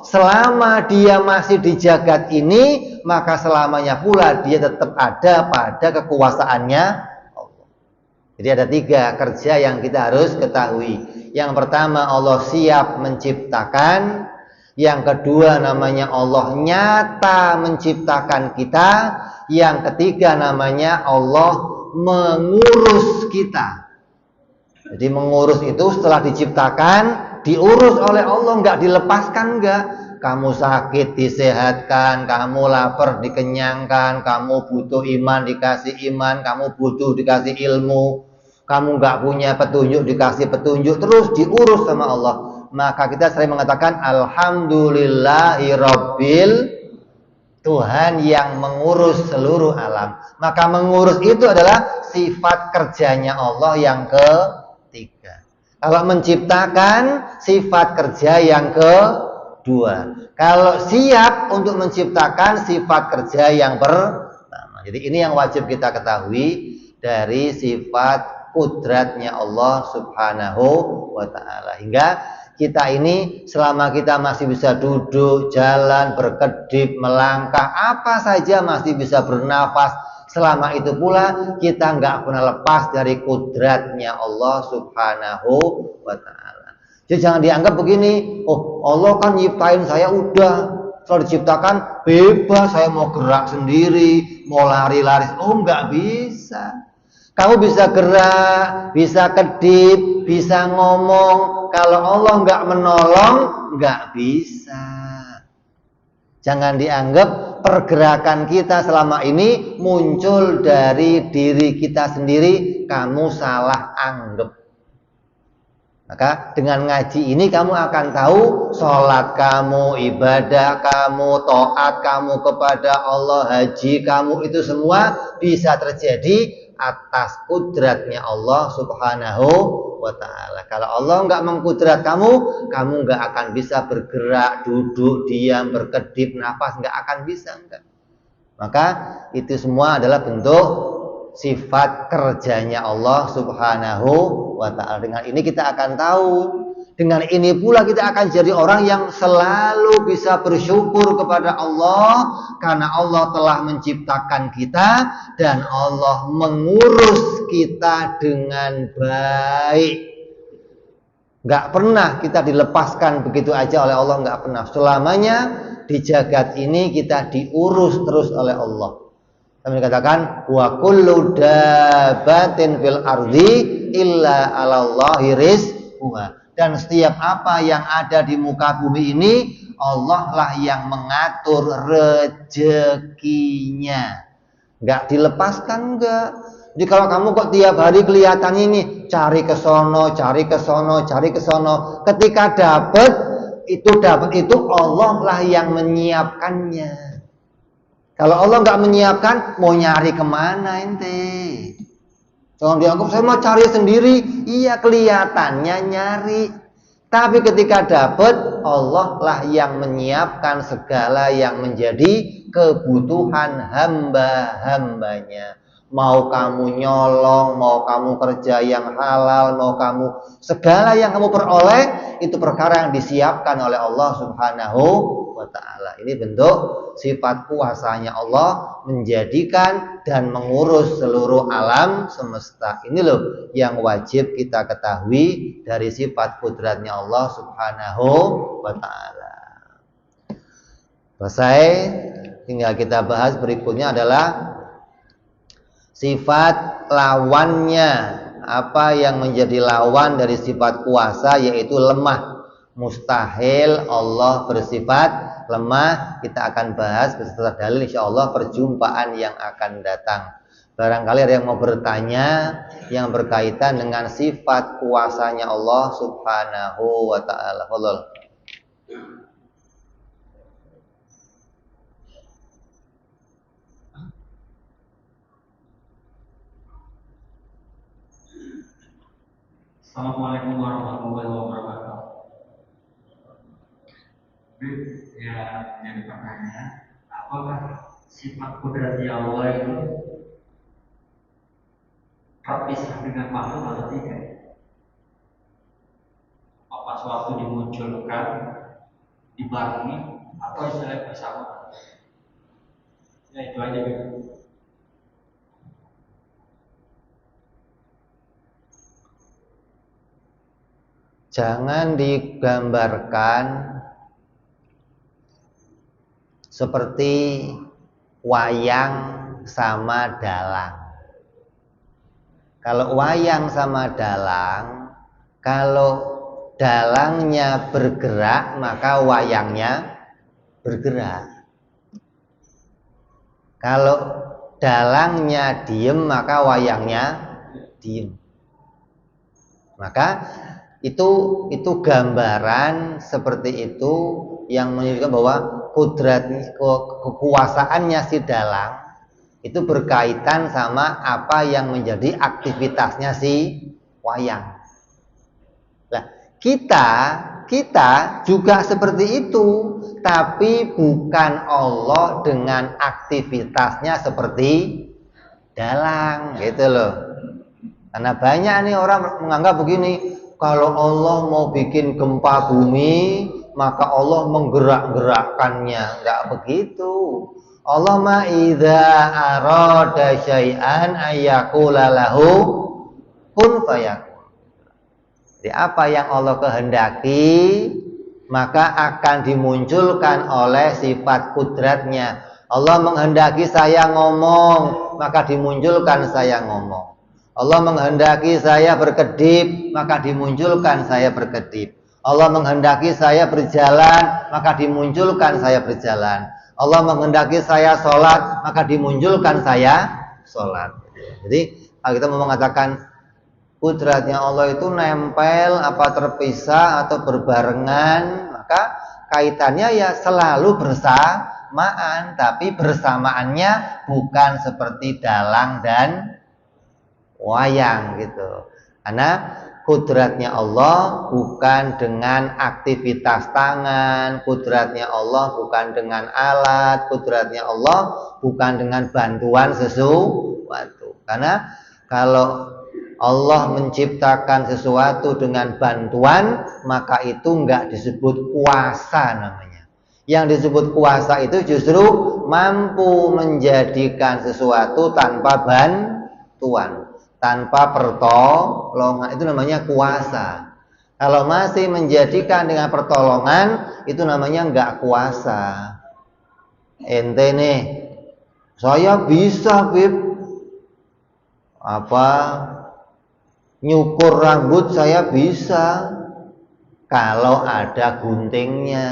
Selama dia masih di jagat ini, maka selamanya pula dia tetap ada pada kekuasaannya Allah. Jadi ada 3 kerja yang kita harus ketahui. Yang pertama, Allah siap menciptakan. Yang kedua, namanya Allah nyata menciptakan kita. Yang ketiga, namanya Allah mengurus kita. Jadi mengurus itu setelah diciptakan, diurus oleh Allah, nggak dilepaskan, nggak. Kamu sakit disehatkan, kamu lapar dikenyangkan, kamu butuh iman dikasih iman, kamu butuh dikasih ilmu, kamu nggak punya petunjuk dikasih petunjuk, terus diurus sama Allah. Maka kita sering mengatakan alhamdulillahirabbil, Tuhan yang mengurus seluruh alam. Maka mengurus itu adalah sifat kerjanya Allah yang ketiga. Kalau menciptakan, sifat kerja yang kedua. Kalau siap untuk menciptakan, sifat kerja yang pertama. Jadi ini yang wajib kita ketahui dari sifat kudratnya Allah subhanahu wa ta'ala. Hingga kita ini selama kita masih bisa duduk, jalan, berkedip, melangkah, apa saja masih bisa bernafas, selama itu pula kita nggak pernah lepas dari kudratnya Allah subhanahu wa ta'ala. Jadi jangan dianggap begini, oh Allah kan nyiptain saya udah, setelah diciptakan bebas, saya mau gerak sendiri, mau lari-lari, oh nggak bisa. Kamu bisa gerak, bisa kedip, bisa ngomong. Kalau Allah nggak menolong, nggak bisa. Jangan dianggap pergerakan kita selama ini muncul dari diri kita sendiri, kamu salah anggap. Maka dengan ngaji ini kamu akan tahu sholat kamu, ibadah kamu, taat kamu kepada Allah, haji kamu, itu semua bisa terjadi atas kudratnya Allah subhanahu wa ta'ala. Kalau Allah nggak mengkudrat kamu, kamu nggak akan bisa bergerak, duduk, diam, berkedip, nafas, nggak akan bisa, enggak. Maka itu semua adalah bentuk sifat kerjanya Allah subhanahu wa ta'ala. Dengan ini kita akan tahu, dengan ini pula kita akan jadi orang yang selalu bisa bersyukur kepada Allah, karena Allah telah menciptakan kita dan Allah mengurus kita dengan baik. Nggak pernah kita dilepaskan begitu aja oleh Allah, nggak pernah. Selamanya di jagat ini kita diurus terus oleh Allah. Kami dikatakan wa kullu dabbatin fil ardi illa 'alallahi rizquha. Dan setiap apa yang ada di muka bumi ini, Allah lah yang mengatur rezekinya. Enggak dilepaskan, enggak. Jadi kalau kamu kok tiap hari kelihatan ini cari ke sono, cari ke sono, cari ke sono, ketika dapat itu Allah lah yang menyiapkannya. Kalau Allah nggak menyiapkan, mau nyari kemana ente? Jangan dianggap saya mau cari sendiri. Iya, kelihatannya nyari. Tapi ketika dapat, Allah lah yang menyiapkan segala yang menjadi kebutuhan hamba-hambanya. Mau kamu nyolong, mau kamu kerja yang halal, mau kamu segala yang kamu peroleh, itu perkara yang disiapkan oleh Allah subhanahu wa ta'ala. Ini bentuk sifat kuasanya Allah menjadikan dan mengurus seluruh alam semesta. Ini loh yang wajib kita ketahui dari sifat kudratnya Allah subhanahu wa ta'ala. Selesai, tinggal kita bahas berikutnya adalah sifat lawannya. Apa yang menjadi lawan dari sifat kuasa, yaitu lemah. Mustahil Allah bersifat lemah. Kita akan bahas beserta dalil insyaallah perjumpaan yang akan datang. Barangkali ada yang mau bertanya yang berkaitan dengan sifat kuasanya Allah Subhanahu wa ta'ala. Fadhol. Assalamualaikum warahmatullahi wabarakatuh. Ya, jadi pertanyaan, apakah sifat kudrat Allah itu terpisah dengan makhluk atau tidak? Apa suatu dimunculkan, dibarengi, atau istilahnya bersama? Ya itu aja gitu. Jangan digambarkan seperti wayang sama dalang. Kalau wayang sama dalang, kalau dalangnya bergerak, maka wayangnya bergerak. Kalau dalangnya diem, maka wayangnya diem. Maka itu gambaran seperti itu yang menunjukkan bahwa kekuasaannya si dalang itu berkaitan sama apa yang menjadi aktivitasnya si wayang. Nah, kita juga seperti itu, tapi bukan Allah dengan aktivitasnya seperti dalang, gitu loh. Karena banyak nih orang menganggap begini, kalau Allah mau bikin gempa bumi, maka Allah menggerak-gerakkannya. Enggak begitu. Allah ma idza arada syai'an ayyaqula lahu kun fayakun. Jadi apa yang Allah kehendaki, maka akan dimunculkan oleh sifat kudratnya. Allah menghendaki saya ngomong, maka dimunculkan saya ngomong. Allah menghendaki saya berkedip, maka dimunculkan saya berkedip. Allah menghendaki saya berjalan, maka dimunculkan saya berjalan. Allah menghendaki saya sholat, maka dimunculkan saya sholat. Jadi kalau kita mau mengatakan kudratnya Allah itu nempel, apa terpisah atau berbarengan, maka kaitannya ya selalu bersamaan, tapi bersamaannya bukan seperti dalang dan wayang gitu. Karena kudratnya Allah bukan dengan aktivitas tangan, kudratnya Allah bukan dengan alat, kudratnya Allah bukan dengan bantuan sesuatu. Karena kalau Allah menciptakan sesuatu dengan bantuan, maka itu enggak disebut kuasa namanya. Yang disebut kuasa itu justru mampu menjadikan sesuatu tanpa bantuan, tanpa pertolongan, itu namanya kuasa. Kalau masih menjadikan dengan pertolongan, itu namanya enggak kuasa. Ente nih, saya bisa nyukur rambut saya bisa kalau ada guntingnya.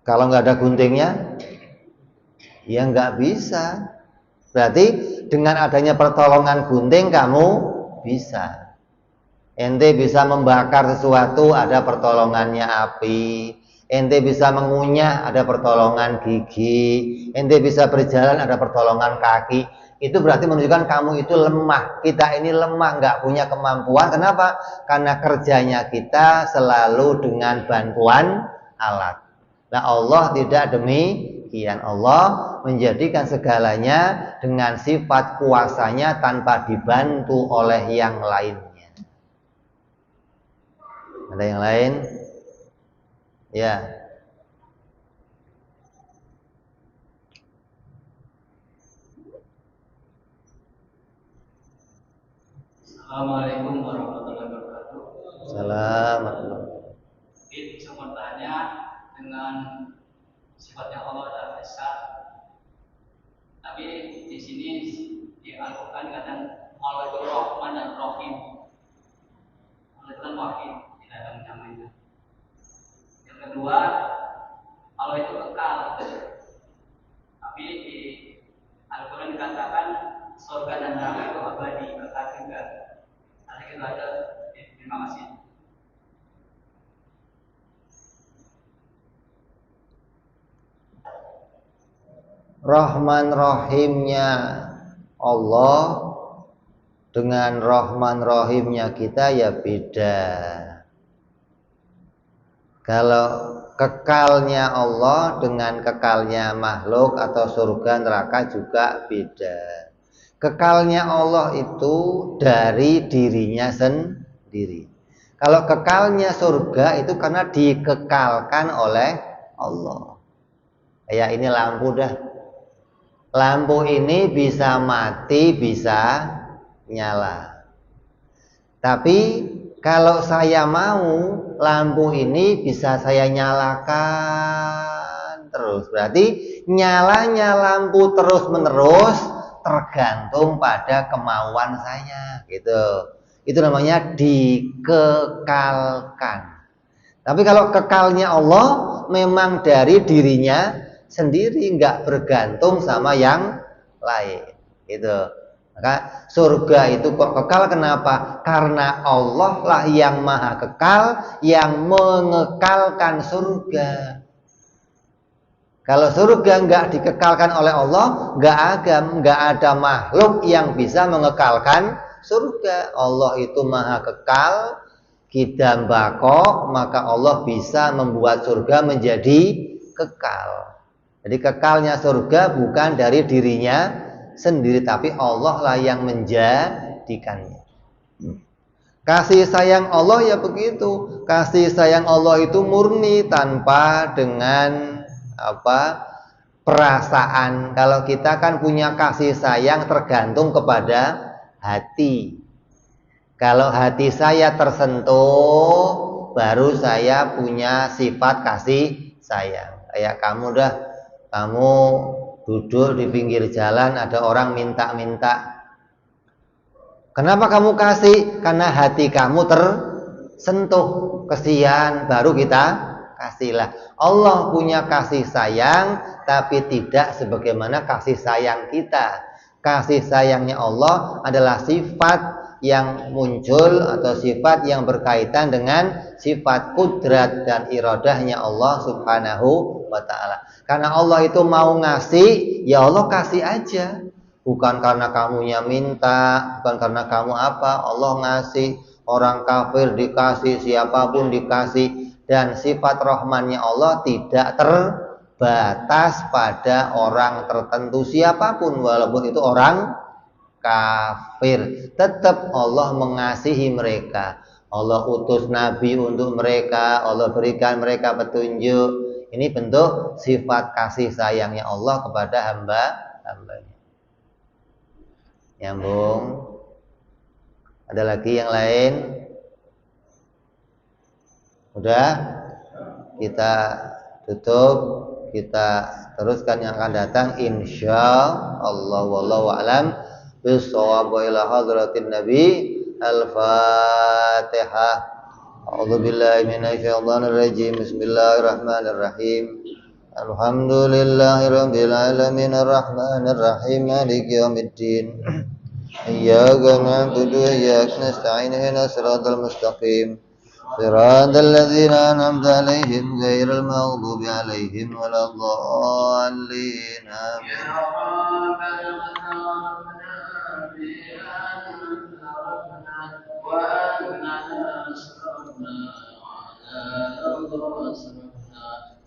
Kalau nggak ada guntingnya, ya nggak bisa. Berarti dengan adanya pertolongan gunting kamu bisa. Ente bisa membakar sesuatu, ada pertolongannya api. Ente bisa mengunyah, ada pertolongan gigi. Ente bisa berjalan, ada pertolongan kaki. Itu berarti menunjukkan kamu itu lemah. Kita ini lemah, nggak punya kemampuan. Kenapa? Karena kerjanya kita selalu dengan bantuan alat. Nah, Allah tidak demikian. Allah menjadikan segalanya dengan sifat kuasanya tanpa dibantu oleh yang lainnya. Ada yang lain? Ya. Assalamualaikum warahmatullahi wabarakatuh. Assalamualaikum. Bisa bertanya dengan sifatnya Allah adalah besar. Tapi di sini di Al-Quran dikatakan Allah itu Rahman dan Rahim. Allah itu kan Wahid, tidak ada namanya. Yang kedua, Allah itu kekal. Tapi di Al-Quran dikatakan itu abadi, kekal juga. Ada gitu aja. Terima kasih. Rahman Rahimnya Allah dengan Rahman Rahimnya kita ya beda. Kalau kekalnya Allah dengan kekalnya makhluk atau surga neraka juga beda. Kekalnya Allah itu dari dirinya sendiri. Kalau kekalnya surga itu karena dikekalkan oleh Allah. Ya ini lampu dah. Lampu ini bisa mati, bisa nyala. Tapi kalau saya mau lampu ini bisa saya nyalakan terus. Berarti nyalanya lampu terus-menerus tergantung pada kemauan saya, gitu. Itu namanya dikekalkan. Tapi kalau kekalnya Allah memang dari dirinya sendiri, nggak bergantung sama yang lain, gitu. Maka surga itu kok kekal, kenapa? Karena Allah lah yang maha kekal, yang mengekalkan surga. Kalau surga nggak dikekalkan oleh Allah, nggak ada makhluk yang bisa mengekalkan surga. Allah itu maha kekal, kidam bako, maka Allah bisa membuat surga menjadi kekal. Jadi kekalnya surga bukan dari dirinya sendiri, tapi Allah lah yang menjadikannya. Kasih sayang Allah ya begitu. Kasih sayang Allah itu murni, tanpa dengan perasaan. Kalau kita kan punya kasih sayang tergantung kepada hati. Kalau hati saya tersentuh, baru saya punya sifat kasih sayang. Kayak kamu dah, kamu duduk di pinggir jalan, ada orang minta-minta. Kenapa kamu kasih? Karena hati kamu tersentuh, kesian, baru kita kasihlah. Allah punya kasih sayang, tapi tidak sebagaimana kasih sayang kita. Kasih sayangnya Allah adalah sifat yang muncul atau sifat yang berkaitan dengan sifat kudrat dan iradahnya Allah subhanahu wa ta'ala. Karena Allah itu mau ngasih, ya Allah kasih aja. Bukan karena kamunya minta, bukan karena kamu apa, Allah ngasih. Orang kafir dikasih, siapapun dikasih. Dan sifat rahmannya Allah tidak terbatas pada orang tertentu siapapun, walaupun itu orang kafir. Tetap Allah mengasihi mereka. Allah utus nabi untuk mereka, Allah berikan mereka petunjuk. Ini bentuk sifat kasih sayangnya Allah kepada hamba-hambanya. Nyambung. Ada lagi yang lain? Udah? Kita tutup. Kita teruskan yang akan datang insya Allah. Wallahu a'lam bis-shawab. Wa ila hadratin nabi. Al-Fatihah. A'udzu billahi minasyaitonir rajim. Bismillahirrahmanirrahim. Alhamdulillahirabbil alamin arrahmanir rahim maliki yaumiddin. Iyyaka na'budu wa iyyaka nasta'in ihdinas siratal mustaqim. Shiratal ladzina an'amta 'alaihim ghairil maghdubi 'alaihim waladdallin. Amin.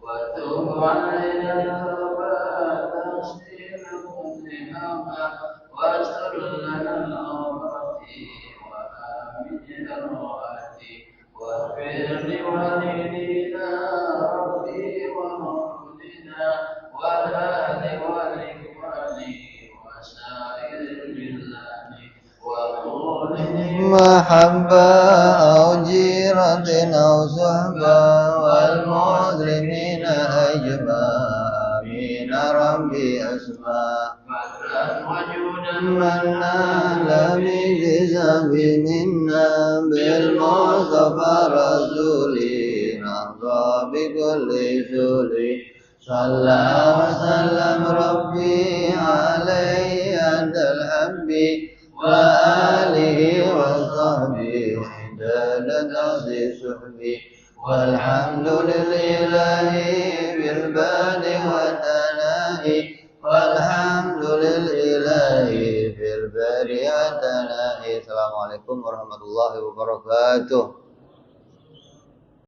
وتب علينا وتغفر كلها واستر لنا الأمرات وآمن الرواتي واغفر لوالدينا ربي ومولدنا والآل والإخوان وسائر البلاد وقولهم محبة أو جيرة أو صحبة والمسلمين أجمعين ربي أسمع من نال بجزم منا بالمصطفى رسولي نرضى بكل سولي صلى وسلم ربي عليه عند الحب walhamdulillahi fil bari wa tanahi. Assalamualaikum warahmatullahi wabarakatuh.